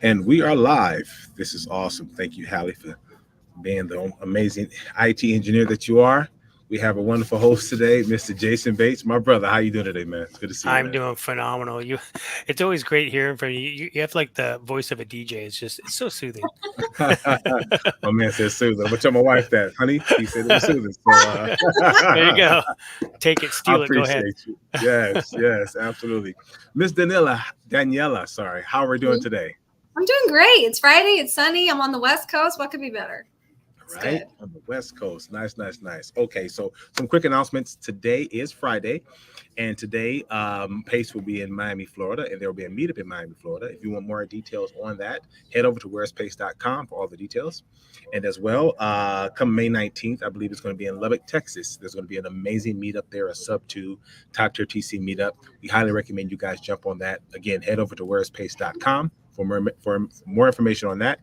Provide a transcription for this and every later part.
And we are live. This is awesome. Thank you, Hallie, for being the amazing IT engineer that you are. We have a wonderful host today, Mr. Jason Bates. My brother, how you doing today, man? It's good to see you, I'm man. doing phenomenal. It's always great hearing from you. You have like the voice of a DJ. It's so soothing. My man says soothing. I'm gonna tell my wife that, honey. He said it was There soothing. So you go. Take it, I steal it. Go ahead. appreciate you. Yes, yes, absolutely. Miss Daniela, sorry. How are we doing today? I'm doing great. It's Friday. It's sunny. I'm on the West Coast. What could be better? It's Right good. on the West Coast. Nice, nice, nice. Okay, so some quick announcements. Today is Friday, and today Pace will be in Miami, Florida, and there will be a meetup in Miami, Florida. If you want more details on that, head over to where'space.com for all the details. And as well, come May 19th, I believe it's going to be in Lubbock, Texas. There's going to be an amazing meetup there, a sub 2 top tier TC meetup. We highly recommend you guys jump on that. Again, head over to where'space.com for more information on that.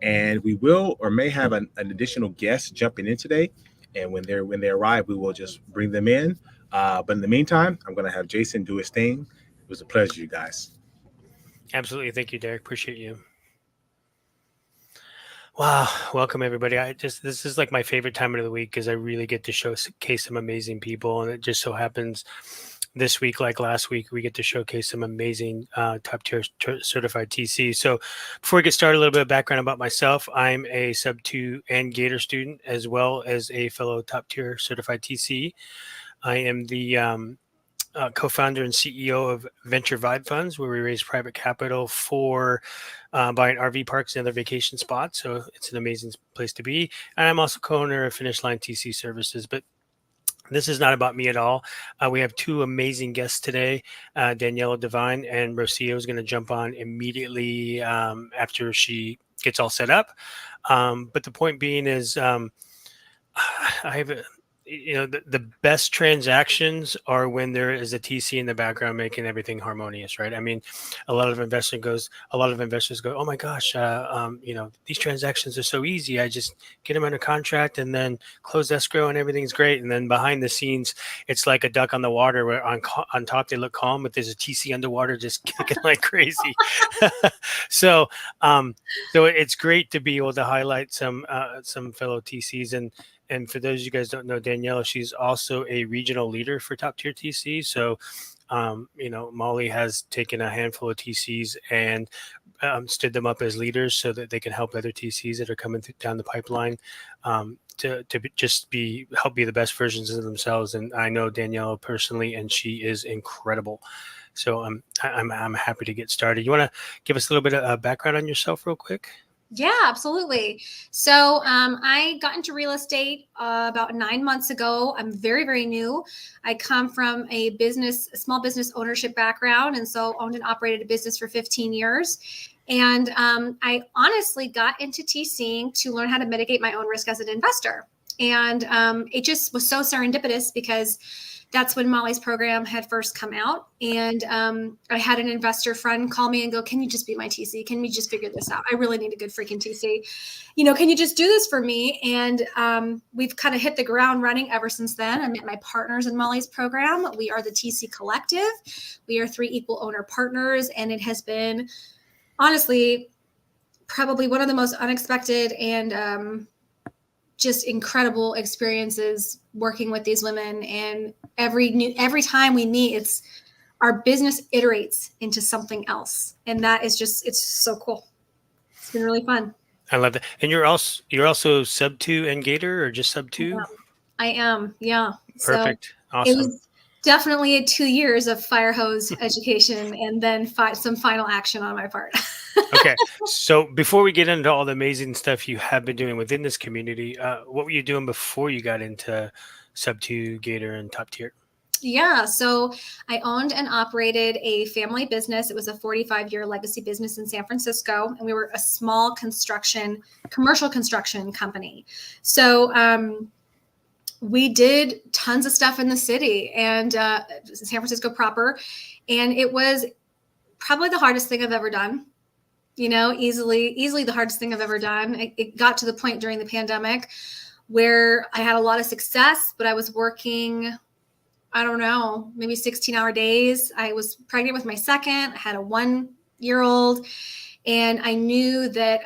And we will or may have an additional guest jumping in today. And when they arrive, we will just bring them in. But in the meantime, I'm going to have Jason do his thing. It was a pleasure, you guys. Absolutely. Thank you, Derek. Appreciate you. Wow. Welcome everybody. This is like my favorite time of the week because I really get to showcase some amazing people. And it just so happens this week, like last week, we get to showcase some amazing top tier certified TC. So before we get started, a little bit of background about myself. I'm a sub 2 and Gator student, as well as a fellow top tier certified TC. I am the co-founder and CEO of Venture Vibe Funds, where we raise private capital for buying RV parks and other vacation spots. So it's an amazing place to be. And I'm also co-owner of Finish Line TC Services. But this is not about me at all. We have two amazing guests today. Daniela, Devine, and Rocio is going to jump on immediately after she gets all set up. But the point being is I have the best transactions are when there is a TC in the background making everything harmonious, right? I mean, a lot of investors go, oh my gosh, these transactions are so easy. I just get them under contract and then close escrow and everything's great. And then behind the scenes, it's like a duck on the water where on top they look calm, but there's a TC underwater just kicking like crazy. So it's great to be able to highlight some fellow TCs. And for those of you guys don't know Daniela, she's also a regional leader for top tier TC. So, Molly has taken a handful of TCs and stood them up as leaders so that they can help other TCs that are coming down the pipeline to just help be the best versions of themselves. And I know Daniela personally, and she is incredible. So I'm happy to get started. You want to give us a little bit of background on yourself real quick? Yeah, absolutely. So I got into real estate about 9 months ago. I'm very, very new. I come from a small business ownership background, and so owned and operated a business for 15 years. And I honestly got into TCing to learn how to mitigate my own risk as an investor. And it just was so serendipitous because that's when Molly's program had first come out. And I had an investor friend call me and go, can you just be my TC? Can we just figure this out? I really need a good freaking TC. Can you just do this for me? And we've kind of hit the ground running ever since then. I met my partners in Molly's program. We are the TC Collective. We are 3 equal owner partners. And it has been, honestly, probably one of the most unexpected and just incredible experiences working with these women. And every time we meet, it's our business iterates into something else. And that is it's so cool. It's been really fun. I love that. And you're also sub 2 and Gator, or just sub 2? I am. Yeah. Perfect. So awesome. It was definitely 2 years of fire hose education and then some final action on my part. Okay. So before we get into all the amazing stuff you have been doing within this community, what were you doing before you got into sub 2, Gator, and top tier? Yeah. So I owned and operated a family business. It was a 45-year legacy business in San Francisco. And we were a small commercial construction company. So we did tons of stuff in the city and San Francisco proper. And it was probably the hardest thing I've ever done. Easily the hardest thing I've ever done. It got to the point during the pandemic where I had a lot of success, but I was working, I don't know, maybe 16-hour days. I was pregnant with my second. I had a 1 8-year-old. And I knew that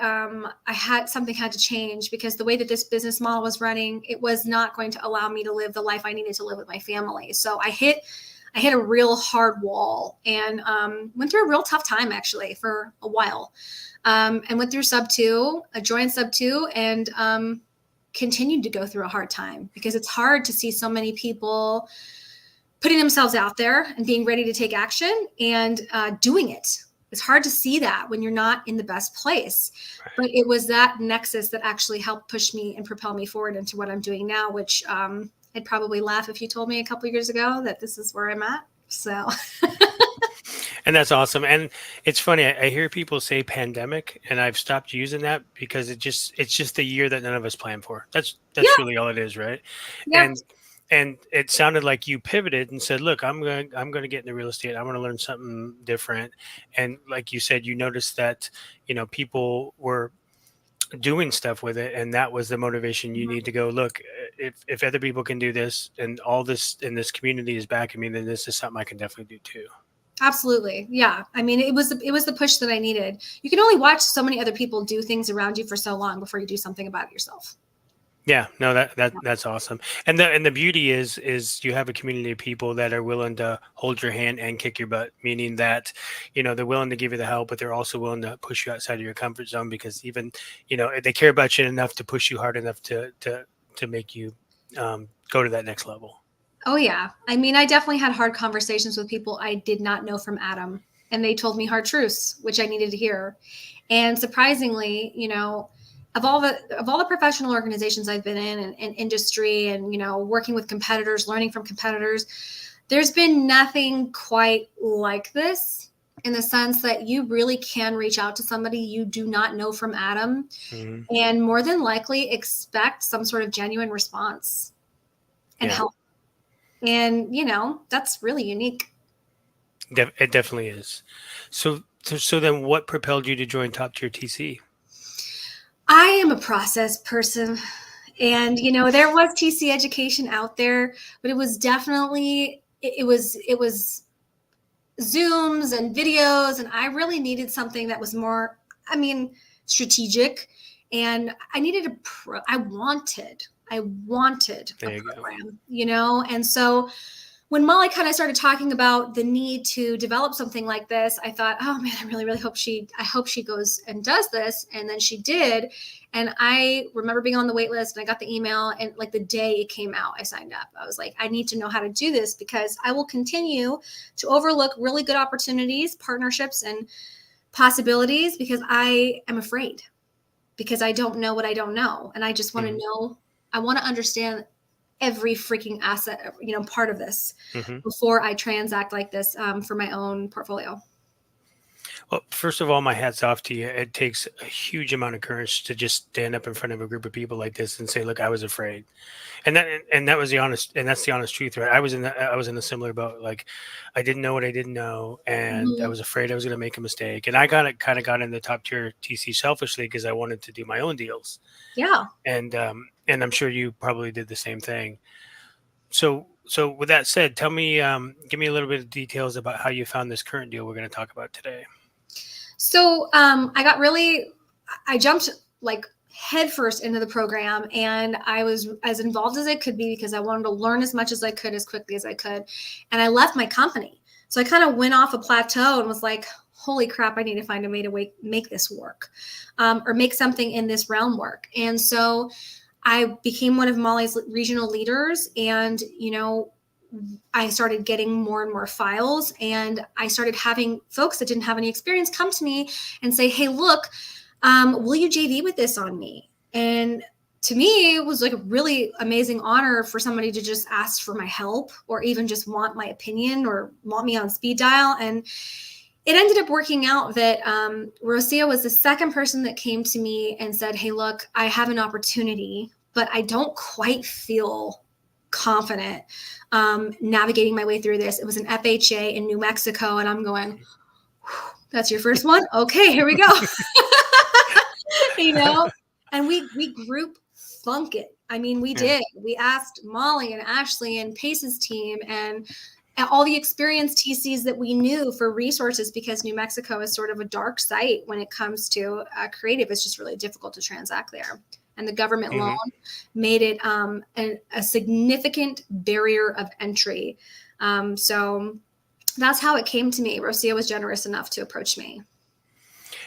something had to change, because the way that this business model was running, it was not going to allow me to live the life I needed to live with my family. So I hit a real hard wall, and went through a real tough time actually for a while, and went through joined sub 2, and continued to go through a hard time, because it's hard to see so many people putting themselves out there and being ready to take action and doing it. It's hard to see that when you're not in the best place. Right. But it was that nexus that actually helped push me and propel me forward into what I'm doing now, which I'd probably laugh if you told me a couple of years ago that this is where I'm at. So. And that's awesome. And it's funny, I hear people say pandemic, and I've stopped using that because it's just the year that none of us planned for. That's really all it is, right? Yeah. And it sounded like you pivoted and said, look, I'm going to get into real estate. I'm going to learn something different. And like you said, you noticed that, people were doing stuff with it, and that was the motivation you need to go, look, if other people can do this, and all this in this community is backing me, then this is something I can definitely do too. Absolutely. Yeah. I mean, it was the push that I needed. You can only watch so many other people do things around you for so long before you do something about it yourself. Yeah, no, that's awesome. And the beauty is you have a community of people that are willing to hold your hand and kick your butt, meaning that, they're willing to give you the help, but they're also willing to push you outside of your comfort zone, because even, they care about you enough to push you hard enough to make you go to that next level. Oh yeah. I mean, I definitely had hard conversations with people I did not know from Adam, and they told me hard truths, which I needed to hear. And surprisingly, of all the professional organizations I've been in, and industry, and, working with competitors, learning from competitors, there's been nothing quite like this, in the sense that you really can reach out to somebody you do not know from Adam, Mm-hmm. and more than likely expect some sort of genuine response and help. And, that's really unique. It definitely is. So then what propelled you to join Top Tier TC? I am a process person, and, there was TC education out there, but it was definitely, it was Zooms and videos. And I really needed something that was more, strategic. And I needed I wanted a program, and so when Molly kind of started talking about the need to develop something like this, I thought, oh man, I really, really hope she goes and does this. And then she did. And I remember being on the wait list, and I got the email, and like the day it came out, I signed up. I was like, I need to know how to do this, because I will continue to overlook really good opportunities, partnerships, and possibilities, because I am afraid, because I don't know what I don't know. And I just want to know, I want to understand every freaking asset, part of this before I transact like this for my own portfolio. Well, first of all, my hat's off to you. It takes a huge amount of courage to just stand up in front of a group of people like this and say, look, I was afraid. And that was that's the honest truth, right? I was in a similar boat. Like, I didn't know what I didn't know, and I was afraid I was going to make a mistake. And I got in the Top Tier TC selfishly, because I wanted to do my own deals. Yeah. And I'm sure you probably did the same thing. So with that said, tell me, give me a little bit of details about how you found this current deal we're going to talk about today. So I jumped like headfirst into the program, and I was as involved as I could be, because I wanted to learn as much as I could, as quickly as I could. And I left my company. So I kind of went off a plateau and was like, holy crap, I need to find a way to make this work, or make something in this realm work. And so I became one of Molly's regional leaders, and, I started getting more and more files, and I started having folks that didn't have any experience come to me and say, hey, look, will you JV with this on me? And to me, it was like a really amazing honor for somebody to just ask for my help, or even just want my opinion, or want me on speed dial. And it ended up working out that Rocio was the second person that came to me and said, hey, look, I have an opportunity, but I don't quite feel confident navigating my way through this. It was an FHA in New Mexico, and I'm going, that's your first one? Okay, here we go. And we group thunk it. I mean, we did. We asked Molly and Ashley and Pace's team, and all the experienced TCs that we knew for resources, because New Mexico is sort of a dark site when it comes to creative. It's just really difficult to transact there. And the government loan made it a significant barrier of entry. So that's how it came to me. Rocio was generous enough to approach me.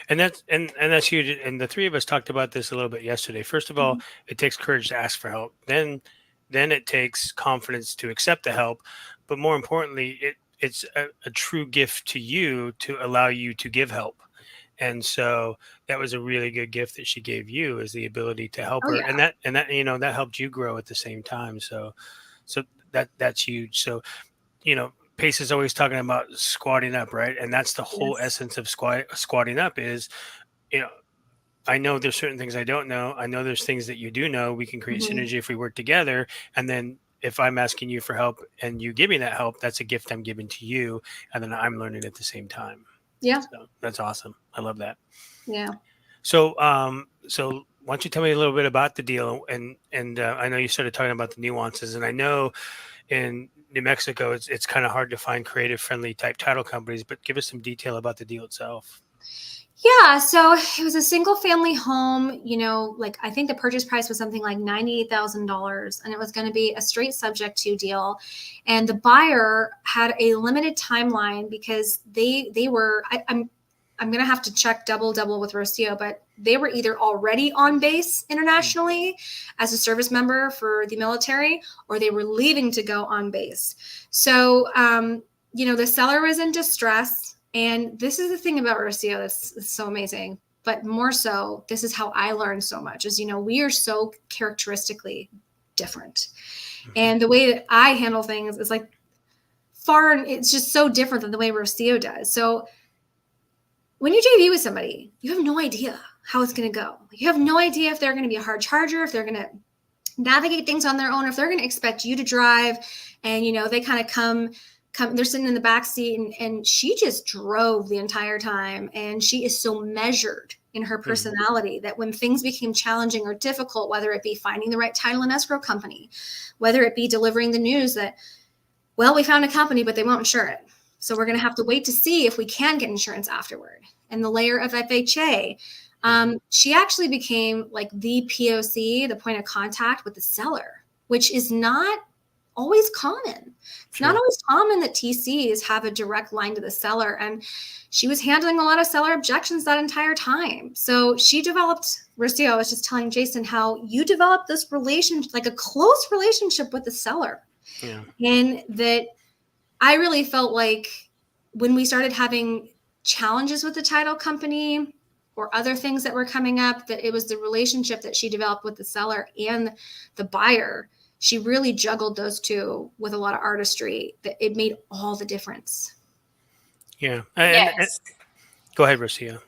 And that's huge. And the three of us talked about this a little bit yesterday. First of all, it takes courage to ask for help. Then it takes confidence to accept the help. But more importantly, it's a true gift to you to allow you to give help. And so that was a really good gift that she gave you, is the ability to help her. Yeah. And that, you know, that helped you grow at the same time. So that's huge. So, you know, Pace is always talking about squatting up, right? And that's the whole essence of squatting up is, you know, I know there's certain things I don't know. I know there's things that you do know. We can create synergy if we work together. And then if I'm asking you for help and you give me that help, that's a gift I'm giving to you. And then I'm learning at the same time. Yeah. So that's awesome. I love that. Yeah. So, so why don't you tell me a little bit about the deal? And I know you started talking about the nuances, and I know in New Mexico, it's kind of hard to find creative friendly type title companies, but give us some detail about the deal itself. Yeah, so it was a single family home, you know, like I think the purchase price was something like $98,000, and it was going to be a straight subject to deal. And the buyer had a limited timeline because they were, I'm going to have to check double with Rocio, but they were either already on base internationally as a service member for the military, or they were leaving to go on base. So, you know, the seller was in distress. And this is the thing about Rocio that's so amazing, but more so, this is how I learned so much is, you know, we are so characteristically different. And the way that I handle things is like it's just so different than the way Rocio does. So when you JV with somebody, you have no idea how it's going to go. You have no idea if they're going to be a hard charger, if they're going to navigate things on their own, if they're going to expect you to drive and, you know, they kind of come, they're sitting in the back seat and she just drove the entire time. And she is so measured in her personality that when things became challenging or difficult, whether it be finding the right title and escrow company, whether it be delivering the news that, well, we found a company, but they won't insure it. So we're going to have to wait to see if we can get insurance afterward. And the layer of FHA, she actually became like the POC, the point of contact with the seller, which is not always common. It's not always common that TCs have a direct line to the seller. And she was handling a lot of seller objections that entire time. So she developed, Rocio, I was just telling Jason how you developed this relationship, like a close relationship with the seller. Yeah. And that I really felt like when we started having challenges with the title company or other things that were coming up, that it was the relationship that she developed with the seller and the buyer. She really juggled those two with a lot of artistry that it made all the difference. Yeah. And go ahead, Rocio.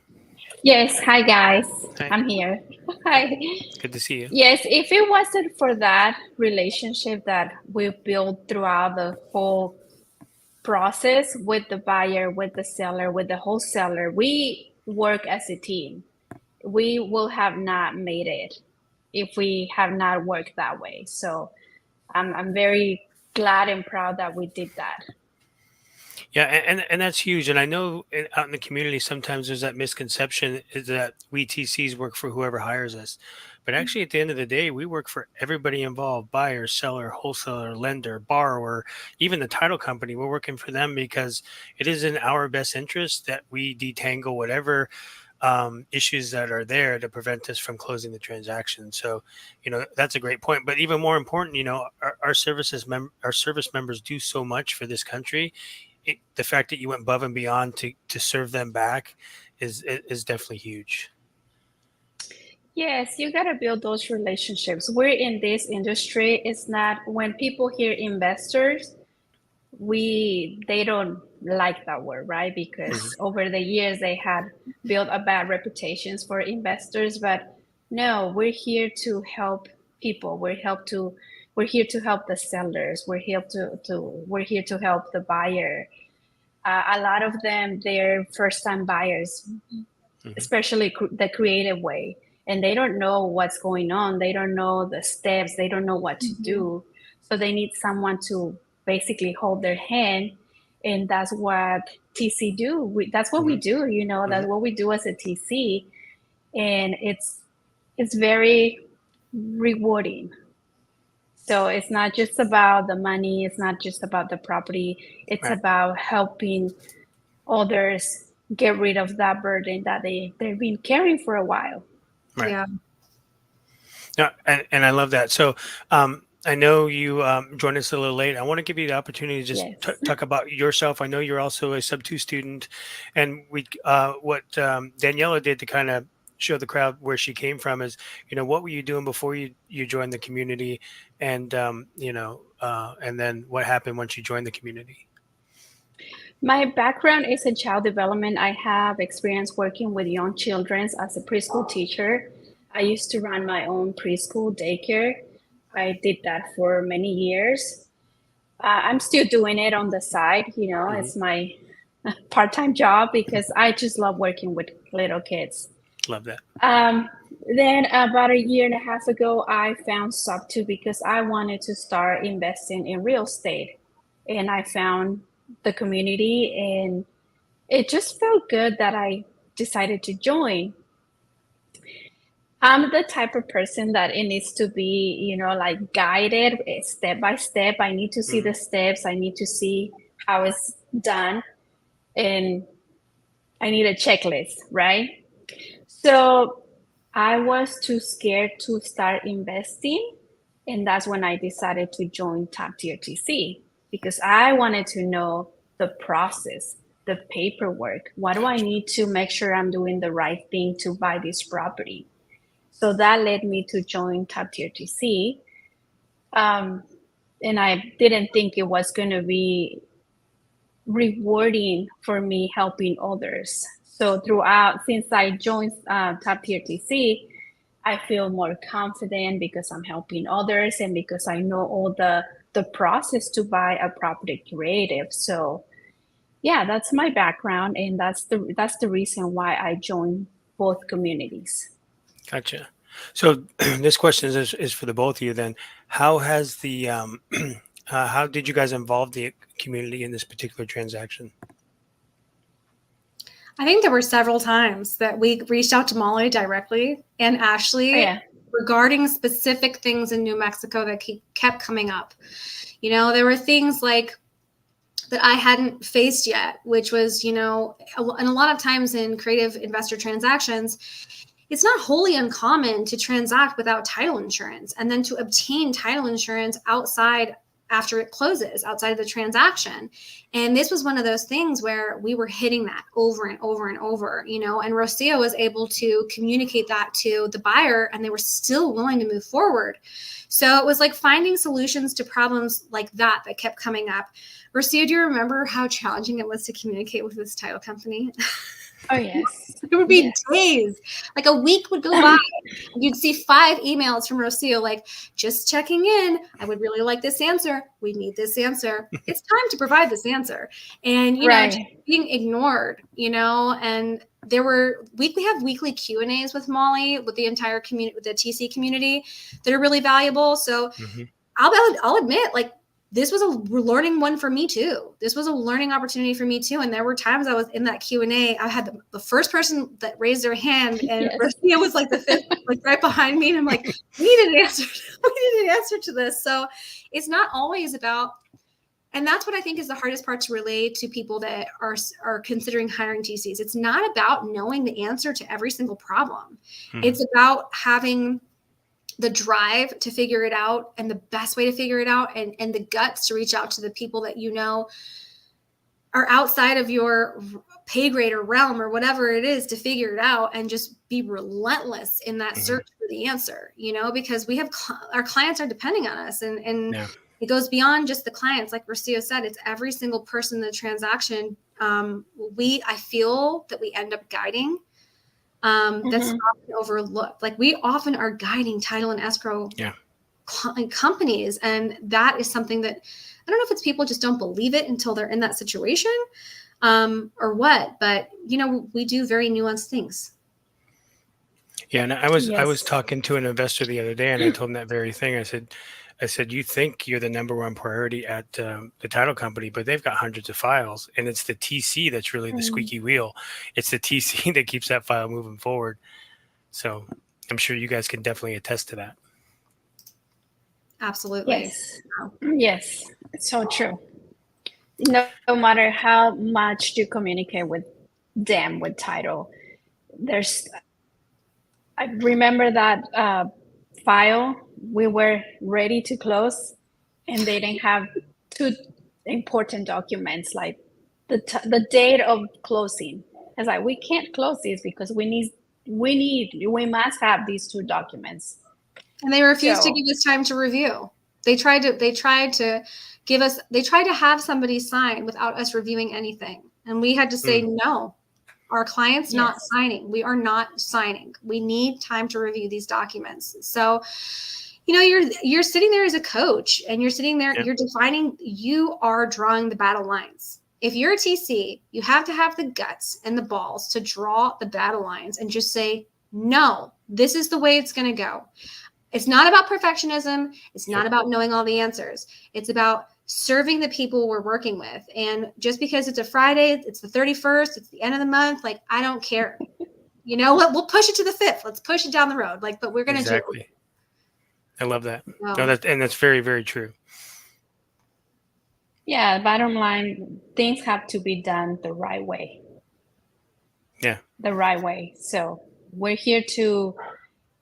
Yes. Hi, guys. Hi. I'm here. Hi. Good to see you. Yes. If it wasn't for that relationship that we built throughout the whole process with the buyer, with the seller, with the wholesaler, we work as a team. We will have not made it if we have not worked that way. So I'm very glad and proud that we did that. Yeah, and that's huge. And I know out in the community, sometimes there's that misconception is that we TCs work for whoever hires us. But actually, at the end of the day, we work for everybody involved, buyer, seller, wholesaler, lender, borrower, even the title company. We're working for them because it is in our best interest that we detangle whatever issues that are there to prevent us from closing the transaction. So, you know, that's a great point. But even more important, you know, our service members do so much for this country. The fact that you went above and beyond to serve them back is definitely huge. Yes, you got to build those relationships. We're in this industry. It's not when people hear investors, they don't like that word, right? Because over the years they had built a bad reputations for investors. But no, we're here to help people. We're here to help the sellers. We're here to help the buyer. A lot of them, they're first-time buyers, especially the creative way. And they don't know what's going on. They don't know the steps. They don't know what to do. So they need someone to basically hold their hand. And that's what TC do. That's what we do, you know, that's what we do as a TC. And it's very rewarding. So it's not just about the money, it's not just about the property, it's about helping others get rid of that burden that they've been carrying for a while. Right. Yeah. No, and I love that. So I know you joined us a little late. I want to give you the opportunity to just talk about yourself. I know you're also a sub-2 student, and what Daniela did to kind of show the crowd where she came from is, you know, what were you doing before you joined the community, and and then what happened once you joined the community. My background is in child development. I have experience working with young children as a preschool teacher. I used to run my own preschool daycare. I did that for many years. I'm still doing it on the side, you know, it's my part-time job because I just love working with little kids. Love that. Then about a year and a half ago, I found Sub2 because I wanted to start investing in real estate. And I found the community and it just felt good that I decided to join. I'm the type of person that it needs to be, you know, like guided step by step. I need to see the steps. I need to see how it's done. And I need a checklist, right? So I was too scared to start investing. And that's when I decided to join Top Tier TC because I wanted to know the process, the paperwork. What do I need to make sure I'm doing the right thing to buy this property? So that led me to join Top Tier TC. And I didn't think it was going to be rewarding for me helping others. So since I joined Top Tier TC, I feel more confident because I'm helping others and because I know all the process to buy a property creative. So yeah, that's my background. And that's the reason why I joined both communities. Gotcha. So this question is for the both of you then. How has the how did you guys involve the community in this particular transaction? I think there were several times that we reached out to Molly directly and Ashley regarding specific things in New Mexico that kept coming up. You know, there were things like that I hadn't faced yet, which was, you know, and a lot of times in creative investor transactions, it's not wholly uncommon to transact without title insurance and then to obtain title insurance after it closes, outside of the transaction. And this was one of those things where we were hitting that over and over and over, you know, and Rocio was able to communicate that to the buyer and they were still willing to move forward. So it was like finding solutions to problems like that kept coming up. Rocio, do you remember how challenging it was to communicate with this title company? Oh, yes. It would be days. Like a week would go by. You'd see 5 emails from Rocio, like, just checking in. I would really like this answer. We need this answer. It's time to provide this answer. And, you know, just being ignored, you know, and we have weekly Q&As with Molly, with the entire community, with the TC community that are really valuable. So I'll admit, like, this was a learning one for me too. This was a learning opportunity for me too. And there were times I was in that Q&A. I had the first person that raised their hand, and Rocio was like the 5th, like right behind me. And I'm like, we need an answer. We need an answer to this. So it's not always about, and that's what I think is the hardest part to relay to people that are considering hiring TCs. It's not about knowing the answer to every single problem. It's about having the drive to figure it out and the best way to figure it out and the guts to reach out to the people that you know are outside of your pay grade or realm or whatever it is to figure it out and just be relentless in that search for the answer, you know, because we have our clients are depending on us and it goes beyond just the clients. Like Rocio said, it's every single person in the transaction. I feel that we end up guiding. That's often overlooked. Like we often are guiding title and escrow companies. And that is something that I don't know if it's people just don't believe it until they're in that situation or what, but you know, we do very nuanced things. Yeah. And I was talking to an investor the other day and I told him that very thing. I I said, you think you're the number one priority at the title company, but they've got hundreds of files, and it's the TC that's really the squeaky wheel. It's the TC that keeps that file moving forward. So I'm sure you guys can definitely attest to that. Absolutely. Yes, it's so true. No matter how much you communicate with them with title, I remember that file we were ready to close, and they didn't have two important documents, like the date of closing. It's like, we can't close this because we must have these two documents. And they refused to give us time to review. They tried to have somebody sign without us reviewing anything. And we had to say, no, our client's not signing. We are not signing. We need time to review these documents. So, you're sitting there as a coach, and you're sitting there, you're defining, you are drawing the battle lines. If you're a TC, you have to have the guts and the balls to draw the battle lines and just say, no, this is the way it's going to go. It's not about perfectionism. It's not about knowing all the answers. It's about serving the people we're working with. And just because it's a Friday, it's the 31st, it's the end of the month, like, I don't care. You know what? We'll push it to the 5th. Let's push it down the road. Like, but we're going to do it. I love that. And that's very, very true. Yeah, bottom line, things have to be done the right way. Yeah. The right way. So we're here to,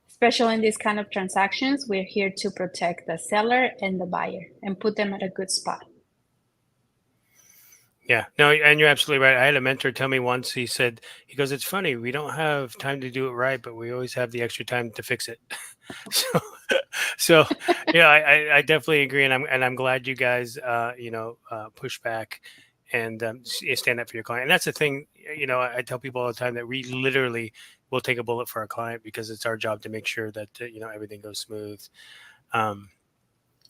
especially in these kind of transactions, we're here to protect the seller and the buyer and put them at a good spot. Yeah, no, and you're absolutely right. I had a mentor tell me once, he goes, it's funny, we don't have time to do it right, but we always have the extra time to fix it. So yeah, I definitely agree. And I'm glad you guys, push back and stand up for your client. And that's the thing, I tell people all the time that we literally will take a bullet for our client because it's our job to make sure that, everything goes smooth.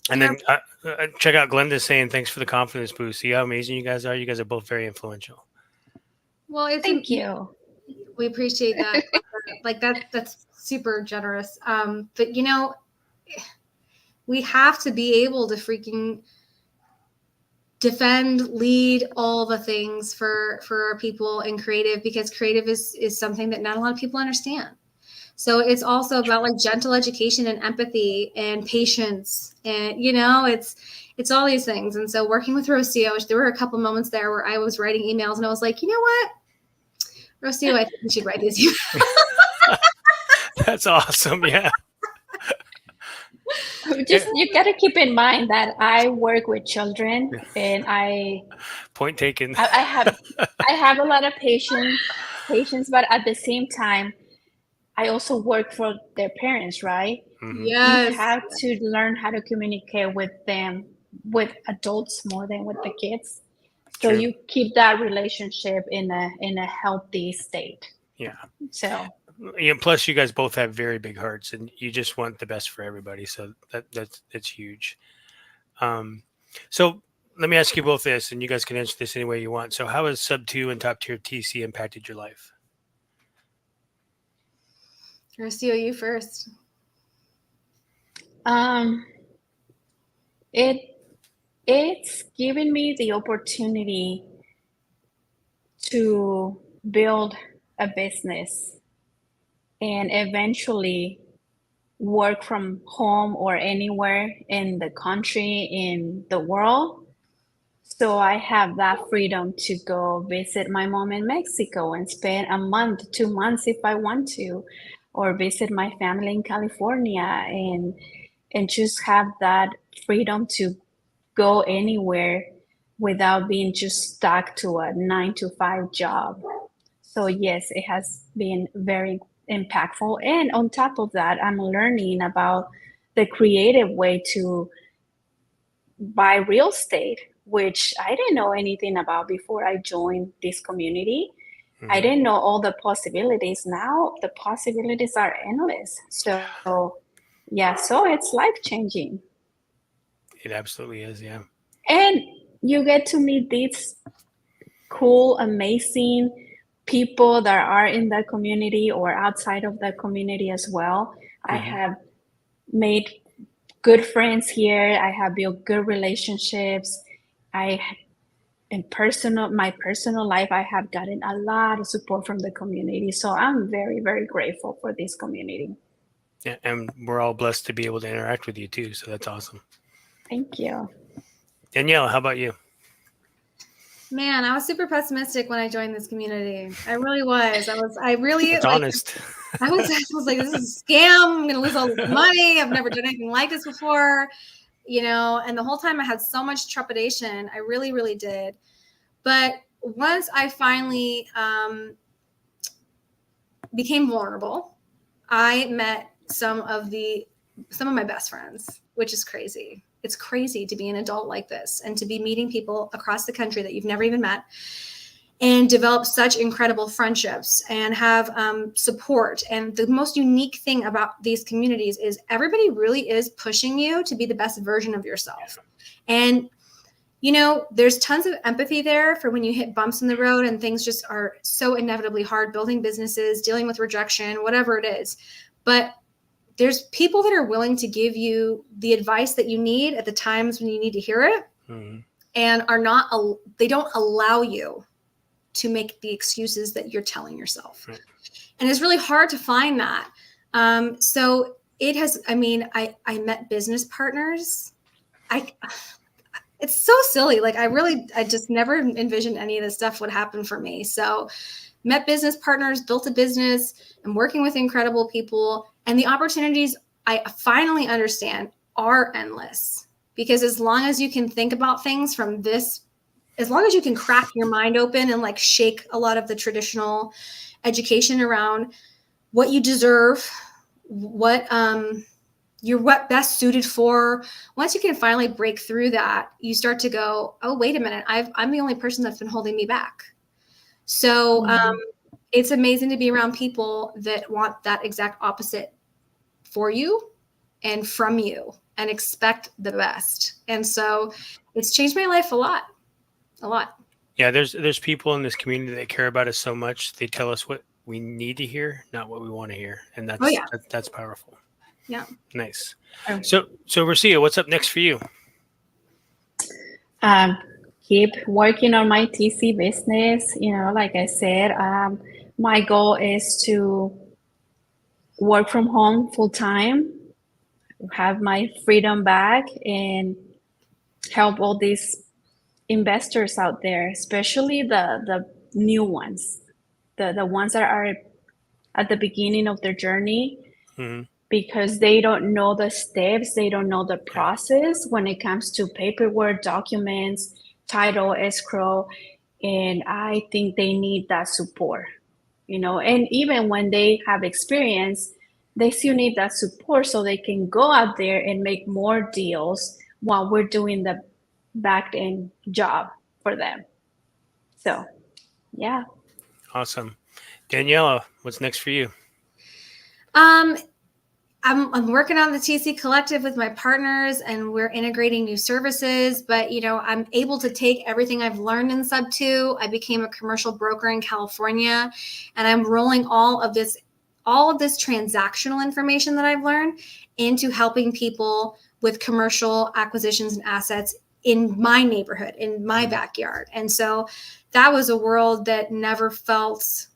And then check out Glenda saying, thanks for the confidence boost. See how amazing you guys are? You guys are both very influential. Well, thank you. We appreciate that. Like that's super generous. But we have to be able to freaking defend, lead, all the things for our people in creative, because creative is something that not a lot of people understand. So it's also about like gentle education and empathy and patience, and it's all these things. And so working with Rocio, there were a couple moments there where I was writing emails and I was like, you know what, Rocio, I think we should write these emails. That's awesome. Yeah. You got to keep in mind that I work with children, and point taken. I have a lot of patience, but at the same time, I also work for their parents, right? Mm-hmm. Yes. You have to learn how to communicate with them, with adults more than with the kids. So True. You keep that relationship in a healthy state. Yeah. So. Plus, you guys both have very big hearts, and you just want the best for everybody. So that's huge. So let me ask you both this, and you guys can answer this any way you want. So, how has sub 2 and top tier TC impacted your life? Rocio, you first. It's given me the opportunity to build a business and eventually work from home or anywhere in the country, in the world. So I have that freedom to go visit my mom in Mexico and spend a month, 2 months if I want to, or visit my family in California, and just have that freedom to go anywhere without being just stuck to a 9-to-5 job. So yes, it has been very impactful. And on top of that, I'm learning about the creative way to buy real estate, which I didn't know anything about before I joined this community. Mm-hmm. I didn't know all the possibilities. Now the possibilities are endless. So yeah, so it's life-changing. It absolutely is, yeah. And you get to meet these cool, amazing people that are in the community or outside of the community as well. Mm-hmm. I have made good friends here. I have built good relationships. In my personal life, I have gotten a lot of support from the community. So I'm very, very grateful for this community. Yeah, and we're all blessed to be able to interact with you too. So that's awesome. Thank you. Danielle, how about you? Man, I was super pessimistic when I joined this community. I really was. I really It's honest. I was like, this is a scam. I'm gonna lose all this money. I've never done anything like this before, and the whole time I had so much trepidation. I really, really did. But once I finally became vulnerable, I met some of my best friends, which is crazy. It's crazy to be an adult like this and to be meeting people across the country that you've never even met and develop such incredible friendships and have support. And the most unique thing about these communities is everybody really is pushing you to be the best version of yourself. And, there's tons of empathy there for when you hit bumps in the road and things just are so inevitably hard, building businesses, dealing with rejection, whatever it is. But there's people that are willing to give you the advice that you need at the times when you need to hear it, and they don't allow you to make the excuses that you're telling yourself. Right. And it's really hard to find that. So it has, I met business partners. It's so silly. Like I just never envisioned any of this stuff would happen for me. So met business partners, built a business, and working with incredible people. And the opportunities, I finally understand, are endless. Because as long as you can think about things from this, as long as you can crack your mind open and like shake a lot of the traditional education around what you deserve, what you're best suited for, once you can finally break through that, you start to go, oh, wait a minute, I'm the only person that's been holding me back. So it's amazing to be around people that want that exact opposite for you and from you and expect the best. And so it's changed my life a lot. Yeah, there's people in this community that care about us so much. They tell us what we need to hear, not what we want to hear. And that's powerful. Yeah. Nice. So Rocio, what's up next for you? Keep working on my TC business. Like I said, my goal is to work from home full time, have my freedom back, and help all these investors out there, especially the new ones, the ones that are at the beginning of their journey, because they don't know the steps, they don't know the process when it comes to paperwork, documents, title, escrow, and I think they need that support. And even when they have experience, they still need that support so they can go out there and make more deals while we're doing the back end job for them. So, yeah. Awesome. Daniela, what's next for you? I'm working on the TC Collective with my partners, and we're integrating new services. But I'm able to take everything I've learned in Sub 2. I became a commercial broker in California, and I'm rolling all of this transactional information that I've learned into helping people with commercial acquisitions and assets in my neighborhood, in my backyard. And so that was a world that never felt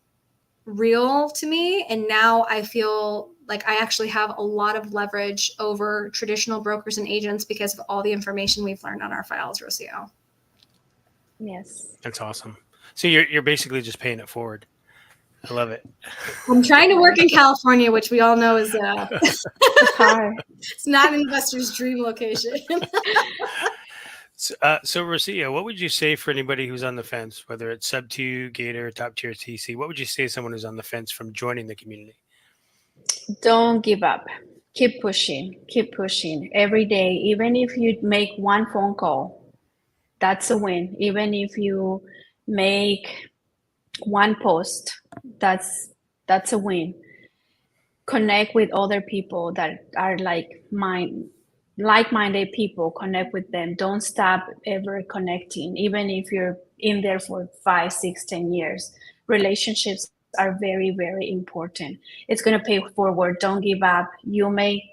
real to me. And now I feel like I actually have a lot of leverage over traditional brokers and agents because of all the information we've learned on our files, Rocio. Yes. That's awesome. So you're basically just paying it forward. I love it. I'm trying to work in California, which we all know is it's hard. It's not an investor's dream location. So Rocio, what would you say for anybody who's on the fence, whether it's Sub 2, Gator, top tier TC? What would you say to someone who's on the fence from joining the community? Don't give up. Keep pushing every day. Even if you make one phone call, that's a win. Even if you make one post, that's a win. Connect with other people that are like-minded people. Connect with them. Don't stop ever connecting, even if you're in there for 5, 6, 10 years. Relationships are very, very important. It's going to pay forward. Don't give up. You may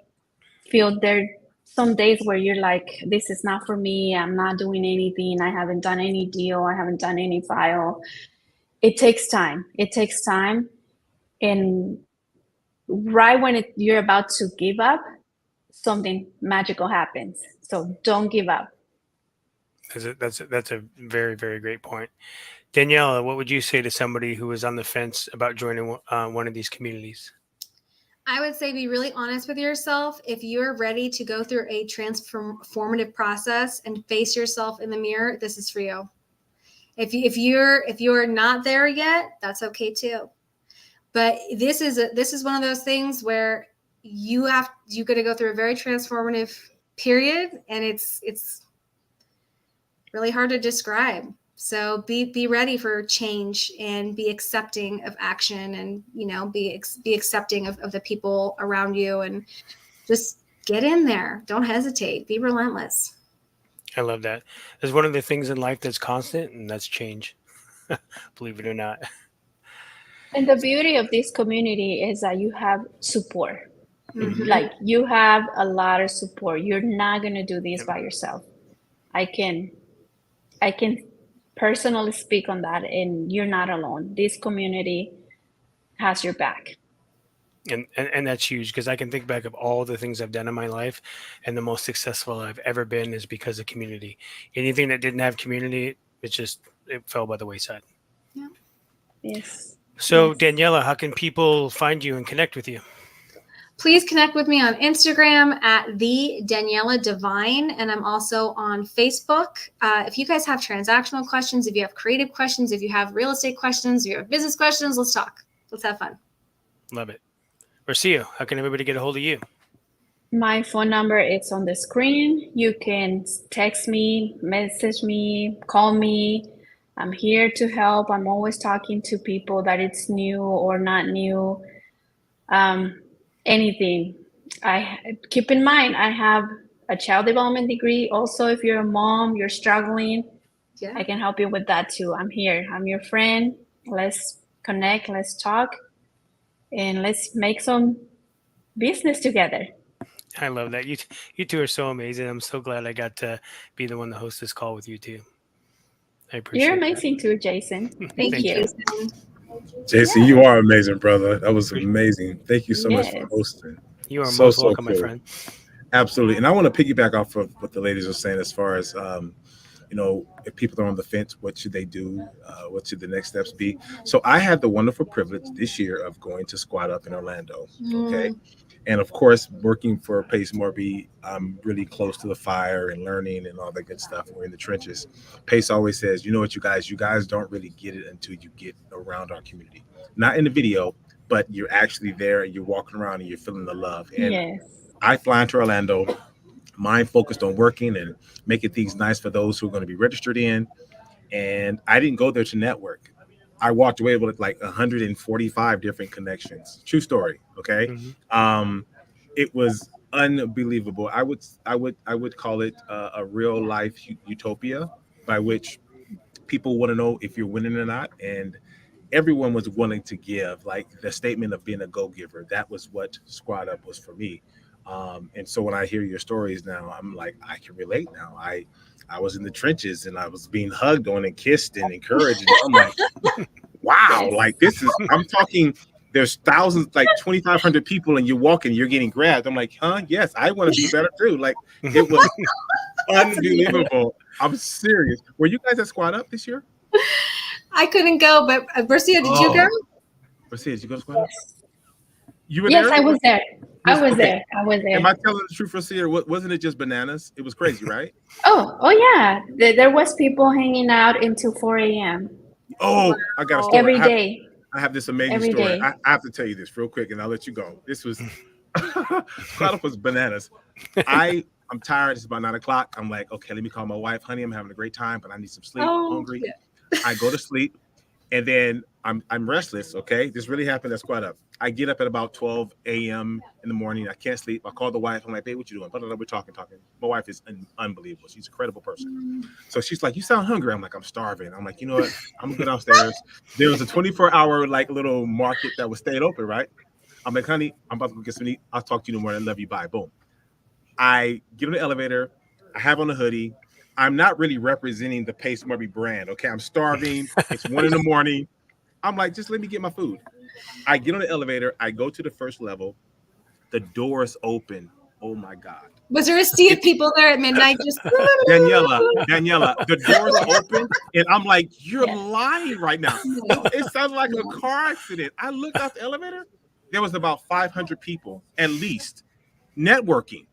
feel they're some days where you're like, this is not for me. I'm not doing anything. I haven't done any deal. I haven't done any file. It takes time. It takes time. And right when you're about to give up, something magical happens. So don't give up. That's a very, very great point. Daniela, what would you say to somebody who is on the fence about joining one of these communities? I would say be really honest with yourself. If you're ready to go through a transformative process and face yourself in the mirror, this is for you. If you're not there yet, that's okay too. But this is one of those things where you got to go through a very transformative period, and it's really hard to describe. So be ready for change and be accepting of action, and be accepting of the people around you, and just get in there. Don't hesitate. Be relentless. I love that. There's one of the things in life that's constant, and that's change. Believe it or not. And the beauty of this community is that you have support. Mhm. Like, you have a lot of support. You're not going to do this by yourself. I can personally speak on that, and you're not alone. This community has your back. And that's huge, because I can think back of all the things I've done in my life, and the most successful I've ever been is because of community. Anything that didn't have community, it fell by the wayside. Yeah. Yes. So Yes. Daniela, how can people find you and connect with you? Please connect with me on Instagram at the Daniela Devine, and I'm also on Facebook. If you guys have transactional questions, if you have creative questions, if you have real estate questions, if you have business questions, let's talk. Let's have fun. Love it. Rocio, how can everybody get a hold of you? My phone number is on the screen. You can text me, message me, call me. I'm here to help. I'm always talking to people that it's new or not new. Anything. I keep in mind, I have a child development degree. Also, if you're a mom, you're struggling, Yeah. I can help you with that too. I'm here. I'm your friend. Let's connect. Let's talk, and let's make some business together. I love that. You two are so amazing. I'm so glad I got to be the one to host this call with you two. I appreciate You're that. amazing too, Jason. Thank you, you. Jason. Jason, you are amazing, brother. That was amazing. Thank you so much for Yes. hosting. You are So most welcome, my cool. friend. Absolutely. And I want to piggyback off of what the ladies are saying as far as if people are on the fence, what should they do? What should the next steps be? So I had the wonderful privilege this year of going to Squad Up in Orlando. Okay. And of course, working for Pace Morby, I'm really close to the fire and learning and all that good stuff. We're in the trenches. Pace always says, you know what, you guys don't really get it until you get around our community. Not in the video, but you're actually there and you're walking around and you're feeling the love. And Yes. I fly into Orlando, mind focused on working and making things nice for those who are going to be registered in. And I didn't go there to network. I walked away with like 145 different connections. True story. Okay. Mm-hmm. It was unbelievable. I would call it a real life utopia, by which people want to know if you're winning or not. And everyone was willing to give, like the statement of being a go-giver. That was what Squad Up was for me. And so when I hear your stories now, I'm like, I can relate now. I was in the trenches and I was being hugged on and kissed and encouraged. And I'm like, wow, Yes. like I'm talking, there's thousands, like 2,500 people and you're walking, you're getting grabbed. I'm like, yes, I want to be better too. Like, it was unbelievable. I'm serious. Were you guys at Squad Up this year? I couldn't go, but Rocio, did you go? Rocio, did you go to Squad Up? You were Yes, there? I was there. I was Okay. there. I was there. Am I telling the truth, Rocio? Wasn't it just bananas? It was crazy, right? Oh yeah. There was people hanging out until 4 a.m. Oh, I got a story. every day. I have this amazing Every story. day. I have to tell you this real quick, and I'll let you go. This was Squad Up was bananas. I'm tired. It's about 9 o'clock. I'm like, okay, let me call my wife. Honey, I'm having a great time, but I need some sleep. I'm hungry. Yeah. I go to sleep, and then I'm restless. Okay, this really happened at Squad Up. I get up at about 12 a.m. in the morning. I can't sleep. I call the wife. I'm like, babe, what you doing? Blah, blah, blah. We're talking. My wife is unbelievable. She's an incredible person. So she's like, you sound hungry. I'm like, I'm starving. I'm like, you know what? I'm gonna go downstairs. There was a 24-hour like little market that was staying open, right? I'm like, honey, I'm about to go get some meat. I'll talk to you in the morning. I love you. Bye. Boom. I get on the elevator. I have on a hoodie. I'm not really representing the Pace Murray brand. Okay, I'm starving. It's 1 a.m. I'm like, just let me get my food. I get on the elevator. I go to the first level. The doors open. Oh my God. Was there a sea of people there at midnight? Just Daniela, the doors open, and I'm like, you're Yes. lying right now. It sounded like a car accident. I looked out the elevator. There was about 500 people at least networking.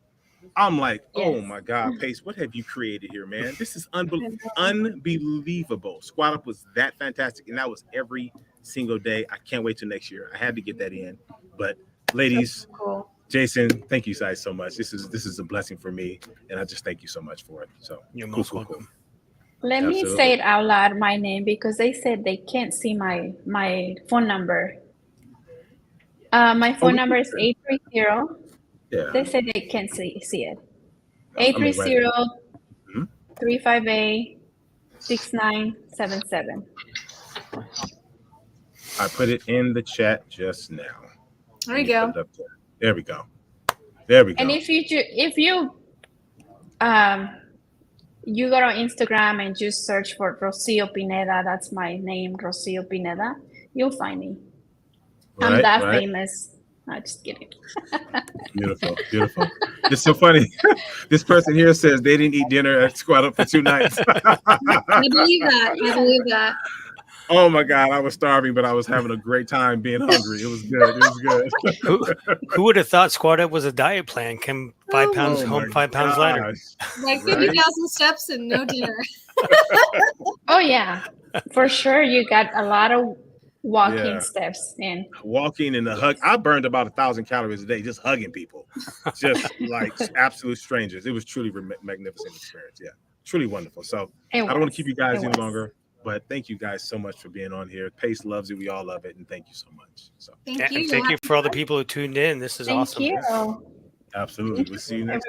I'm like, oh Yes. my God, Pace, what have you created here, man? This is unbelievable. Squad Up was that fantastic, and that was every single day. I can't wait till next year. I had to get that in. But ladies, Cool. Jason, thank you guys so much. This is a blessing for me, and I just thank you so much for it. So You're cool, most cool, cool. welcome. Let me Absolutely. say it out loud, my name, because they said they can't see my phone number. My phone number is 830. Yeah. They said they can't see it. I'm gonna write it. 830-358-6977. I put it in the chat just now. there you go. Put it up there. There we go. There we go. And if you you go on Instagram and just search for Rocio Pineda, that's my name, Rocio Pineda, you'll find me. I'm that famous. I'm just kidding. Beautiful, beautiful. It's so funny. This person here says they didn't eat dinner at Squad Up for 2 nights. I believe that. I believe that. Oh my God, I was starving, but I was having a great time being hungry. It was good. It was good. Who would have thought Squad Up was a diet plan? Come 5 pounds home, my 5 pounds later. gosh. Like 50,000 steps and no dinner. Oh yeah, for sure. You got a lot of walking Yeah. steps in. Walking and the hug. I burned about 1,000 calories a day just hugging people, just like absolute strangers. It was truly magnificent experience. Yeah, truly wonderful. So I don't want to keep you guys any longer, but thank you guys so much for being on here. Pace loves it. We all love it, and thank you so much. So Thank you. And thank you for all the people who tuned in. This is awesome. Thank you. absolutely. We'll see you next time.